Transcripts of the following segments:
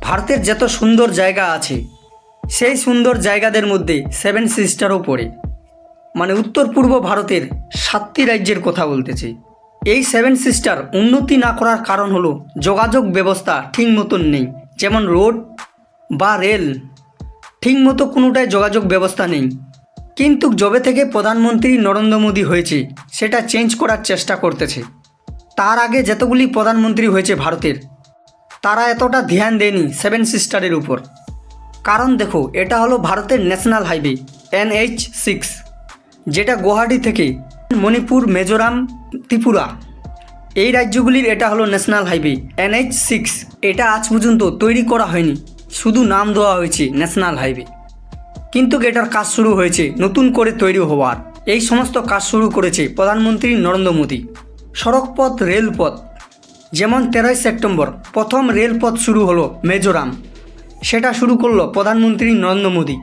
ভারতের যত সুন্দর জায়গা আছে সেই সুন্দর জায়গাদের মধ্যে সেভেন সিস্টারও পড়ে। মানে উত্তর পূর্ব ভারতের 7টি রাজ্যের কথা বলতেছি। এই সেভেন সিস্টার উন্নতি না করার কারণ হলো যোগাযোগ ব্যবস্থা ঠিক মতন নেই। যেমন রোড বা রেল ঠিক মতো কোনোটাই যোগাযোগ ব্যবস্থা নেই। কিন্তু যবে থেকে প্রধানমন্ত্রী নরেন্দ্র মোদী হয়েছে সেটা চেঞ্জ করার চেষ্টা করতেছে। তার আগে যতগুলি প্রধানমন্ত্রী হয়েছে ভারতের, তারা এতটা ধ্যান দেয়নি সেভেন সিস্টারের উপর। কারণ দেখো, এটা হলো ভারতের ন্যাশনাল হাইওয়ে NH6, যেটা গুয়াহাটি থেকে মণিপুর, মিজোরাম, ত্রিপুরা এই রাজ্যগুলির এটা হলো ন্যাশনাল হাইওয়ে NH6। এটা আজ পর্যন্ত তৈরি করা হয়নি, শুধু নাম দেওয়া হয়েছে ন্যাশনাল হাইওয়ে। কিন্তু এটার কাজ শুরু হয়েছে নতুন করে তৈরি হওয়ার। এই সমস্ত কাজ শুরু করেছে প্রধানমন্ত্রী নরেন্দ্র মোদী। সড়কপথ, রেলপথ, যেমন 13ই সেপ্টেম্বর প্রথম রেলপথ শুরু হলো মিজোরাম, সেটা শুরু করলো প্রধানমন্ত্রী নরেন্দ্র মোদী।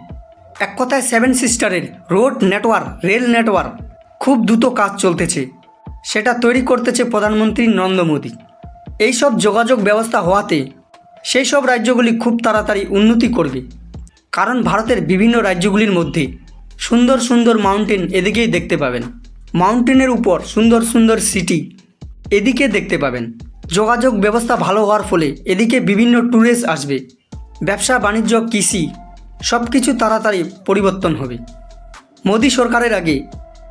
এক কথায় সেভেন সিস্টারের রোড নেটওয়ার্ক, রেল নেটওয়ার্ক খুব দ্রুত কাজ চলতেছে, সেটা তৈরি করতেছে প্রধানমন্ত্রী নরেন্দ্র মোদী। এইসব যোগাযোগ ব্যবস্থা হওয়াতে সেই সব রাজ্যগুলি খুব তাড়াতাড়ি উন্নতি করবে। কারণ ভারতের বিভিন্ন রাজ্যগুলির মধ্যে সুন্দর সুন্দর মাউন্টেন এদিকেই দেখতে পাবেন, মাউন্টেনের উপর সুন্দর সুন্দর সিটি এদিকে দেখতে পাবেন। যোগাযোগ ব্যবস্থা ভালো হওয়ার ফলে এদিকে বিভিন্ন ট্যুরিস্ট আসবে, ব্যবসা বাণিজ্য, কৃষি সব কিছু তাড়াতাড়ি পরিবর্তন হবে। মোদী সরকারের আগে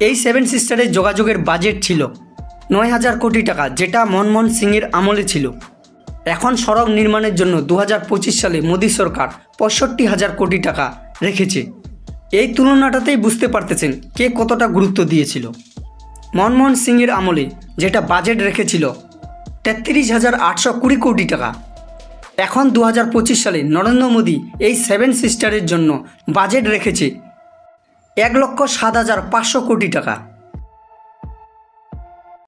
এই সেভেন সিস্টারের যোগাযোগের বাজেট ছিল 9,000 কোটি টাকা, যেটা মনমোহন সিংয়ের আমলে ছিল। এখন সড়ক নির্মাণের জন্য 2025 সালে মোদী সরকার 65,000 কোটি টাকা রেখেছে। এই তুলনাটাতেই বুঝতে পারতেছেন কে কতটা গুরুত্ব দিয়েছিল। মনমোহন সিংয়ের আমলে যেটা বাজেট রেখেছিল 33,820 কোটি টাকা, এখন 2025 সালে নরেন্দ্র মোদী এই সেভেন সিস্টারের জন্য বাজেট রেখেছে 1,07,500 কোটি টাকা।